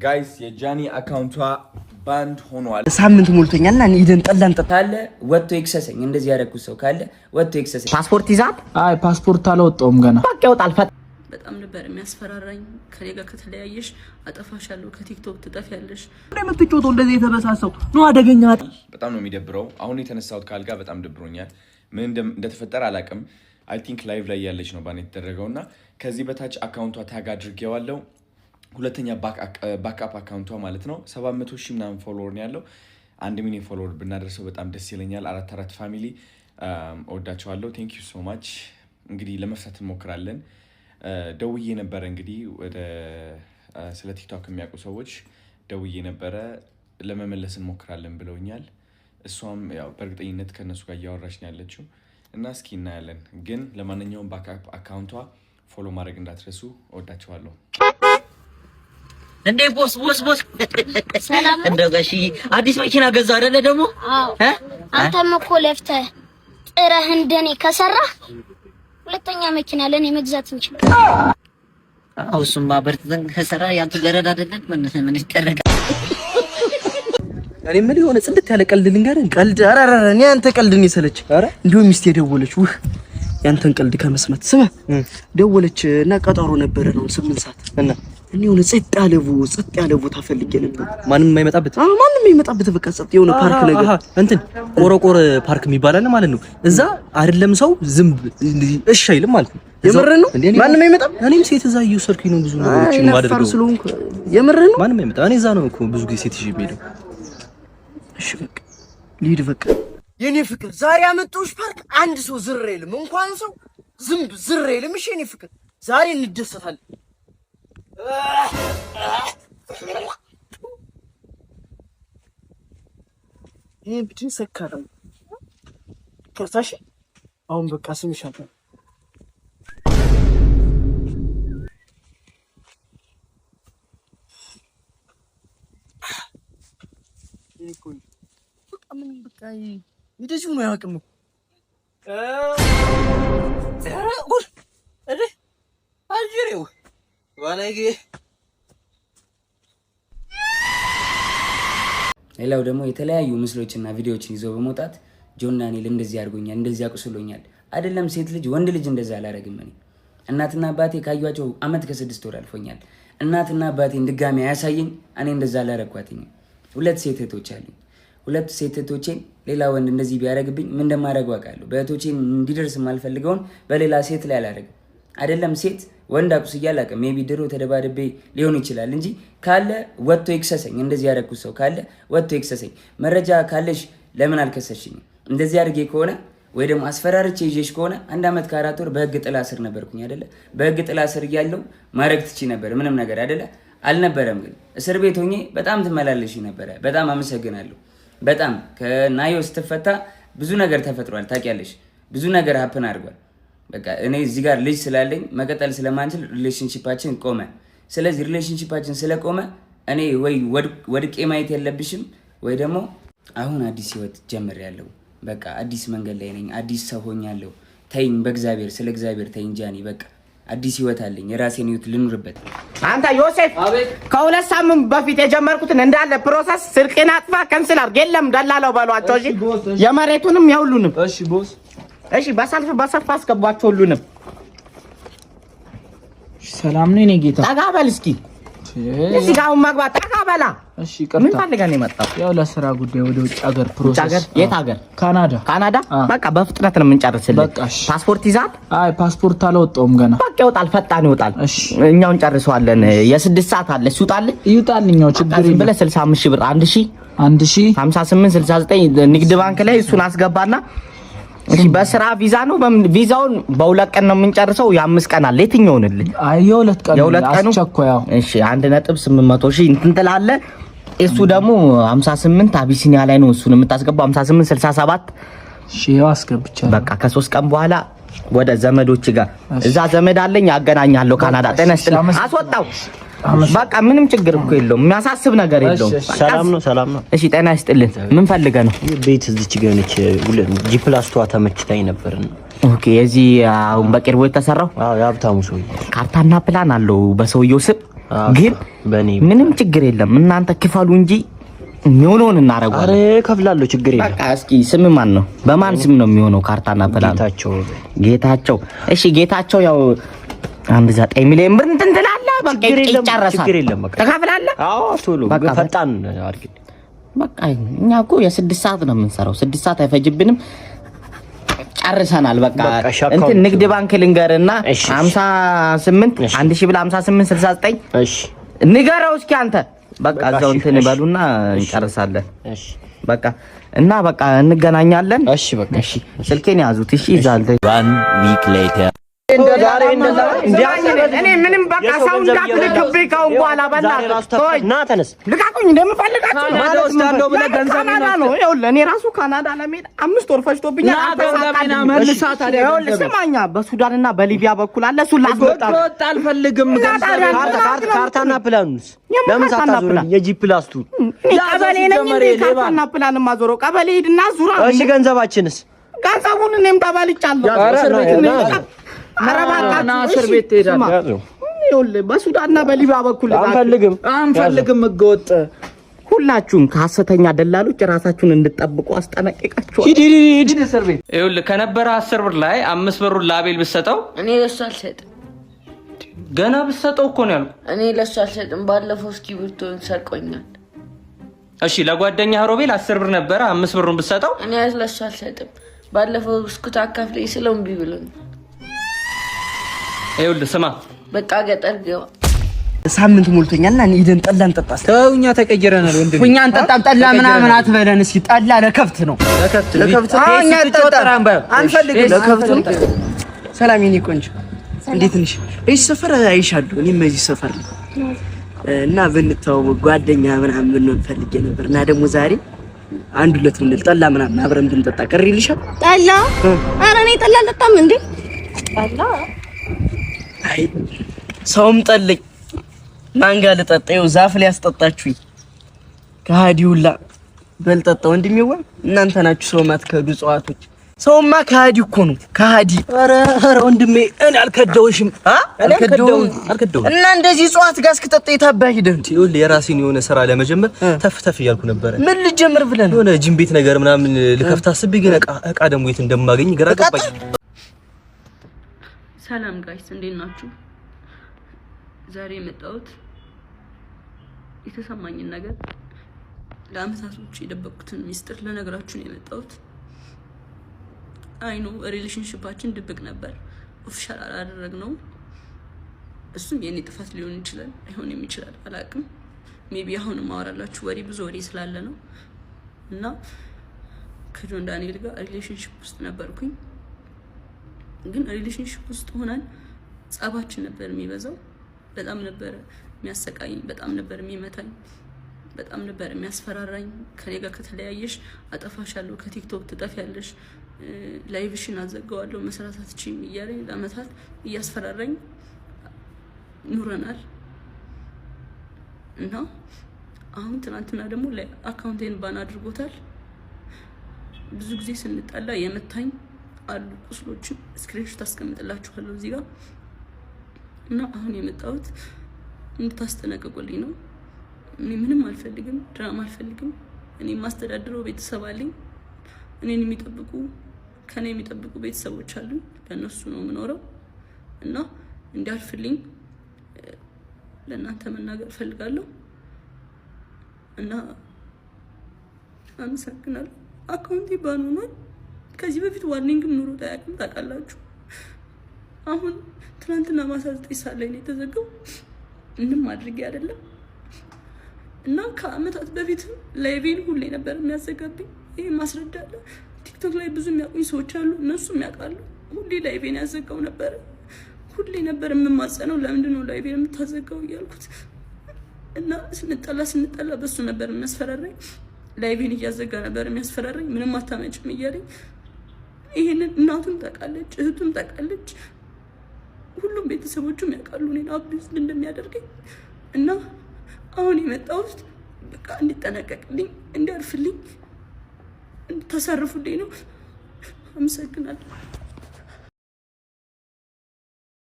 ጋይስ የጃኒ አካውንቷ ባንድ ሆኗል። ሳምንት ሞልቶኛልና እንሂድን ጠላን ካለ ወጥቶ ይክሰሰኝ። እንደዚህ ያደረኩት ሰው ካለ ወጥቶ ይክሰሰኝ። ፓስፖርት ይዛል? አይ ፓስፖርት አልወጣውም ገና። በቃ ይወጣል። በጣም ነበር የሚያስፈራራኝ። ከኔ ጋር ከተለያየሽ አጠፋሻለሁ፣ ከቲክቶክ ትጠፊያለሽ። እንደምትጮቶ እንደዚህ የተበሳሰው ነው አደገኛ። በጣም ነው የሚደብረው። አሁን የተነሳሁት ካልጋ በጣም ደብሮኛል። ምን እንደተፈጠረ አላውቅም። አይ ቲንክ ላይቭ ላይ ያለች ነው ባን የተደረገውና ከዚህ በታች አካውንቷ ታግ አድርጌዋለሁ። ሁለተኛ ባክአፕ አካውንቷ ማለት ነው 700,000 ምናምን ፎሎወር ነው ያለው። 1 ሚሊዮን ፎሎወር ብናደርሰው በጣም ደስ ይለኛል። አራት ፋሚሊ እወዳቸዋለሁ። ቴንክ ዩ ሶ ማች። እንግዲህ ለመፍታት እንሞክራለን። ደውዬ ነበረ እንግዲህ ወደ ስለ ቲክቶክ የሚያውቁ ሰዎች ደውዬ ነበረ ለመመለስ እንሞክራለን ብለውኛል። እሷም ያው በእርግጠኝነት ከነሱ ጋር እያወራች ነው ያለችው እና እስኪ እናያለን። ግን ለማንኛውም ባክአፕ አካውንቷ ፎሎ ማድረግ እንዳትረሱ። እወዳቸዋለሁ። እንዴ ቦስ ሰላም እንደው ጋሺ አዲስ መኪና ገዛ አይደለ ደግሞ? አዎ አንተም እኮ ለፍተህ ጥረህ እንደኔ ከሰራህ ሁለተኛ መኪና ለኔ መግዛት እንችላለን። አዎ እሱማ በርተን ከሰራ ያንተ ገረድ አይደለም ምን ይደረጋል? እኔ ምን የሆነ ጽድት ያለ ቀልድ ልንገርህ። ቀልድ አራራ እኔ አንተ ቀልድን ይሰለች። እንዴው ሚስቴ ደወለች። ያንተን ቀልድ ከመስማት ስማ ደወለች እና ቀጠሮ ነበር ነው 8 ሰዓት እና እኔ የሆነ ጸጥ ያለ ቦታ ፈልጌ ነበር። ማንም የማይመጣበት? አዎ ማንም የማይመጣበት በቃ ጸጥ የሆነ ፓርክ ነገር እንትን ቆረቆር ፓርክ የሚባል ማለት ነው። እዛ አይደለም ሰው ዝም እሺ አይልም ማለት ነው። የምርህን ነው? ማንም አይመጣም። እኔም ሴት እዛ እየወሰድኩኝ ነው ብዙ ነገሮችን ማድረግ። የምርህን ነው? ማንም አይመጣም። እኔ እዛ ነው እኮ ብዙ ጊዜ ሴት ይዤ የምሄደው። እሺ በቃ ልሂድ በቃ። የኔ ፍቅር ዛሬ አመጣሁሽ ፓርክ አንድ ሰው ዝር አይልም። እንኳን ሰው ዝምብ ዝር አይልም። እሺ የኔ ፍቅር ዛሬ እንደሰታለን። ይሄ ብቻ ሰካራም ከሳሽ አሁን በቃ ስምሻለሁ። ይቆይ በቃ ምን በቃ እንደዚህ ነው ያውቅም ጉድ እዴ አጅሬው ዋናዬ። ሌላው ደግሞ የተለያዩ ምስሎችና ቪዲዮዎችን ይዞ በመውጣት ጆን ዳንኤል እንደዚህ አድርጎኛል፣ እንደዚህ አቁስሎኛል። አይደለም ሴት ልጅ ወንድ ልጅ እንደዛ አላረግም። እኔ እናትና አባቴ ካዩዋቸው አመት ከ6 ወር አልፎኛል። እናትና አባቴን ድጋሚ አያሳየኝ። እኔ እንደዛ አላረኳትኝ። 2 ሴት እህቶች አሉኝ። 2 ሴት እህቶቼን ሌላ ወንድ እንደዚህ ቢያረግብኝ ምን እንደማደርገው አውቃለሁ። በእህቶቼን እንዲደርስ የማልፈልገውን በሌላ ሴት ላይ አላረግም። አይደለም ሴት ወንድ አቁስዬ አላውቅም። ሜቢ ድሮ ተደባድቤ ሊሆን ይችላል እንጂ ካለ ወጥቶ ይክሰሰኝ። እንደዚህ ያደረኩት ሰው ካለ ወጥቶ ይክሰሰኝ። መረጃ ካለሽ ለምን አልከሰሽኝም? እንደዚህ አድርጌ ከሆነ ወይ ደግሞ አስፈራርቼ ይዤሽ ከሆነ 1 አመት ከ4 ወር በህግ ጥላ ስር ነበርኩኝ አይደለ? በህግ ጥላ ስር እያለሁ ማድረግ ትቺ ነበር ምንም ነገር አይደለ? አልነበረም። ግን እስር ቤት ሆኜ በጣም ትመላለሽ ነበረ። በጣም አመሰግናለሁ። በጣም ከናዮ ስትፈታ ብዙ ነገር ተፈጥሯል። ታውቂያለሽ፣ ብዙ ነገር ሀፕን አድርጓል። በቃ እኔ እዚህ ጋር ልጅ ስላለኝ መቀጠል ስለማንችል ሪሌሽንሺፓችን ቆመ። ስለዚህ ሪሌሽንሺፓችን ስለቆመ እኔ ወይ ወድቄ ማየት የለብሽም ወይ ደግሞ አሁን አዲስ ህይወት ጀምሬያለሁ። በቃ አዲስ መንገድ ላይ ነኝ። አዲስ ሰው ሆኛለሁ። ተይኝ፣ በእግዚአብሔር ስለ እግዚአብሔር ተይኝ ጃኒ። በቃ አዲስ ህይወት አለኝ። የራሴን ህይወት ልኑርበት። አንተ ዮሴፍ ከ2 ሳምንት በፊት የጀመርኩትን እንዳለ ፕሮሰስ ስልኬን አጥፋ ካንስል አድርግ። የለም ደላላው ባሏቸው። እሺ የመሬቱንም ያውሉንም። እሺ ቦስ እሺ በሰልፍ አስገባቸው ሁሉንም። ሰላም ነው የኔ ጌታ። ጠጋ በል እስኪ እዚህ ጋር መግባት ጠጋ በላ። እሺ ቀርታ ምን ፈልገህ ነው የመጣው? ያው ለስራ ጉዳይ ወደ ውጭ ሀገር ፕሮሰስ። የት ሀገር? ካናዳ። በቃ በፍጥነት ነው የምንጨርስልህ። ፓስፖርት ይዛል? አይ ፓስፖርት አልወጣውም ገና። በቃ ይወጣል፣ ፈጣን ይወጣል። እሺ እኛውን ጨርሰዋለን። የ6 ሰዓት አለ። እሱ ይውጣልኛው ችግር የለም። ብለህ 65 ሺህ ብር 1058 69 ንግድ ባንክ ላይ እሱን አስገባና እሺ በስራ ቪዛ ነው። ቪዛውን በ2 ቀን ነው የምንጨርሰው። የ5 ቀን አለ። የትኛውን ልጅ? አይ የ2 ቀን አስቸኳይ። እሺ 1.800,000 እንትን ትላለህ። እሱ ደግሞ 58 አቢሲኒያ ላይ ነው እሱን የምታስገባው 58 67። እሺ ያው አስገብቻለሁ። በቃ ከ3 ቀን በኋላ ወደ ዘመዶች ጋር እዛ ዘመድ አለኝ አገናኛለሁ። ካናዳ ተነስተን አስወጣው። በቃ ምንም ችግር እኮ የለውም። የሚያሳስብ ነገር የለውም። ሰላም ነው። እሺ ጤና ይስጥልን። ምን ፈልገህ ነው? ቤት እዚች ጋር ነች። ጂፕላስቷ ተመችታኝ ነበርና። ኦኬ የዚህ አሁን በቅርቡ የተሰራው? አዎ የሀብታሙ ሰውዬ ካርታና ፕላን አለው በሰውየው ስም። ግን ምንም ችግር የለም እናንተ ክፈሉ እንጂ የሚሆነውን እናደርጋለን። አረ ከፍላለሁ ችግር የለም። በቃ እስኪ ስም ማን ነው? በማን ስም ነው የሚሆነው? ካርታና ፕላን ጌታቸው። እሺ ጌታቸው ያው 1.9 ሚሊዮን ብር እንትን ትላለህ። በቃ ይጨርሳል። ችግር የለም። በቃ ተካፍላለህ? አዎ ቶሎ ፈጣን አድርግ። በቃ እኛ እኮ የ6 ሰዓት ነው የምንሰራው። 6 ሰዓት አይፈጅብንም። ጨርሰናል። በቃ እንትን ንግድ ባንክ ልንገርና 58 1000 ብላ 58 69 እሺ ንገረው እስኪ አንተ። በቃ እዛው እንትን በሉና እንጨርሳለን። እሺ በቃ እና በቃ እንገናኛለን። እሺ በቃ እሺ ስልኬን ያዙት። እሺ ይዛል 1 week later እኔ ምንም በቃ ሰው እንዳትልክብኝ ከአሁን በኋላ በእናትህ ና ተነስ ልቃቁኝ። እንደምፈልጋችሁ ወስዳለሁ ብለህ ገንዘብ ነው። ይኸውልህ እኔ ራሱ ካናዳ ለመሄድ 5 ወር ፈጅቶብኛል። ገንዘብና መልሳ ታዲያ ይኸውልህ ስማኛ በሱዳንና በሊቢያ በኩል አለ። እሱን ላስወጣ አልፈልግም። ካርታና ፕላኑስ ለምን ሳታዞር የጂ ፕላስቱ ቀበሌ ነኝ እንዴ? ካርታና ፕላን ማዞረው ቀበሌ ሂድና ዙራ። እሺ ገንዘባችንስ? ገንዘቡን እኔም ተበልቻለሁ። አረባና እስር ቤት ትሄዳለህ። ይኸውልህ በሱዳንና በሊቢያ በኩል አንፈልግም። ህገወጥ ሁላችሁም ከሐሰተኛ ደላሎች ራሳችሁን እንድትጠብቁ አስጠነቅቃችኋለሁ። ሂድ እስር ቤት። ይኸውልህ ከነበረ 10 ብር ላይ 5 ብሩን ለአቤል ብትሰጠው እኔ ለሱ አልሰጥም። ገና ብትሰጠው እኮ ነው ያልኩህ። እኔ ለሱ አልሰጥም። ባለፈው እስክሪብቶን ሰርቆኛል። እሺ ለጓደኛህ ሮቤል 10 ብር ነበረ 5 ብሩን ብትሰጠው እኔ ለሱ አልሰጥም። ባለፈው ብስኩት አካፍለኝ ስለው እምቢ ብሎኝ። ይኸውልህ ስማ በቃ ገጠር ገባ። ሳምንት ሞልቶኛልና እኔ ሄደን ጠላ እንጠጣ። ተውኛ ተቀየረናል ወንድም። እኛ እንጠጣም ጠላ ምናምን አትበለን እስኪ። ጠላ ለከብት ነው ለከብት እኛ እንጠጣም አንፈልግም። ለከብት ነው። ሰላም የኔ ቆንጆ እንዴት ነሽ? እዚህ ሰፈር አይሻለሁ። እኔም እዚህ ሰፈር ነው እና ብንተዋወቅ ጓደኛ ምናምን ብንሆን ፈልጌ ነበር እና ደግሞ ዛሬ 1-2 እንል ጠላ ምናምን አብረን ብንጠጣ ቅር ይልሻል? ጠላ? ኧረ እኔ ጠላ አልጠጣም እንዴ። ጠላ አይ ሰውም ጠለኝ ማንጋ ልጠጣ። ይኸው ዛፍ ላይ ያስጠጣችሁኝ ከሃዲውላ በልጠጣ። ወንድሜዋ እናንተ ናችሁ ሰው ማትከዱ ጽዋቶች። ሰውማ ከሃዲ እኮ ነው ከሃዲ። ኧረ ወንድሜ እኔ አልከደውሽም። አልከደውም እና እንደዚህ ጽዋት ጋር እስክጠጣ የታባህ ሂደህ እንዴ? ይኸውልህ የራሴን የሆነ ስራ ለመጀመር ተፍ እያልኩ ነበር። ምን ልጀምር ብለህ ነው? የሆነ ጂም ቤት ነገር ምናምን ልከፍት አስቤ ግን እቃ ደግሞ የት እንደማገኝ ግራ ገባኝ። ሰላም ጋይስ እንዴት ናችሁ? ዛሬ የመጣሁት የተሰማኝን ነገር ለአመታቶች የደበቅኩትን ሚስጥር ለነገራችሁ ነው የመጣሁት። አይኑ ሪሌሽንሺፓችን ድብቅ ነበር፣ ኦፊሻል አላደረግነው። እሱም የኔ ጥፋት ሊሆን ይችላል አይሆንም ይችላል አላውቅም። ሜቢ አሁን ማወራላችሁ ወሬ ብዙ ወሬ ስላለ ነው። እና ከጆን ዳንኤል ጋር ሪሌሽንሺፕ ውስጥ ነበርኩኝ። ግን ሪሌሽንሺፕ ውስጥ ሆነን ጸባችን ነበር የሚበዛው። በጣም ነበር የሚያሰቃየኝ፣ በጣም ነበር የሚመታኝ፣ በጣም ነበር የሚያስፈራራኝ። ከኔ ጋር ከተለያየሽ አጠፋሻለሁ፣ ከቲክቶክ ትጠፊያለሽ፣ ላይቭሽን አዘጋዋለሁ፣ መስራት አትችይም እያለኝ ለአመታት እያስፈራራኝ ኑረናል። እና አሁን ትናንትና ደግሞ አካውንቴን ባን አድርጎታል። ብዙ ጊዜ ስንጣላ የመታኝ አሉ ቁስሎችን ስክሪንሾት አስቀምጥላችኋለሁ እዚህ ጋር። እና አሁን የመጣሁት እንድታስጠነቅቁልኝ ነው። እኔ ምንም አልፈልግም፣ ድራማ አልፈልግም። እኔ ማስተዳድረው ቤተሰብ አለኝ። እኔን የሚጠብቁ ከኔ የሚጠብቁ ቤተሰቦች አሉ። ለነሱ ነው የምኖረው እና እንዲያልፍልኝ ለእናንተ መናገር ፈልጋለሁ። እና አመሰግናለሁ። አካውንቴ ባን ሆኗል። ከዚህ በፊት ዋርኒንግም ኑሮ ታያቅም ታውቃላችሁ። አሁን ትናንትና ማታ 9 ሰዓት ላይ ነው የተዘጋው። ምንም አድርጌ አይደለም። እና ከአመታት በፊት ላይቬን ሁሌ ነበር የሚያዘጋብኝ። ይሄ ማስረዳለ ቲክቶክ ላይ ብዙ የሚያውቁኝ ሰዎች አሉ፣ እነሱም ያውቃሉ። ሁሌ ላይቬን ያዘጋው ነበር። ሁሌ ነበር የምማጸነው፣ ለምንድን ነው ላይቬን የምታዘጋው እያልኩት። እና ስንጠላ በሱ ነበር የሚያስፈራራኝ። ላይቬን እያዘጋ ነበር የሚያስፈራራኝ። ምንም አታመጭም እያለኝ። ይሄንን እናቱም ታውቃለች፣ እህቱም ታውቃለች፣ ሁሉም ቤተሰቦቹም ያውቃሉ እኔን አቢዩዝ እንደሚያደርገኝ። እና አሁን የመጣሁት በቃ እንዲጠነቀቅልኝ፣ እንዲያርፍልኝ፣ እንድታሳርፉልኝ ነው። አመሰግናለሁ።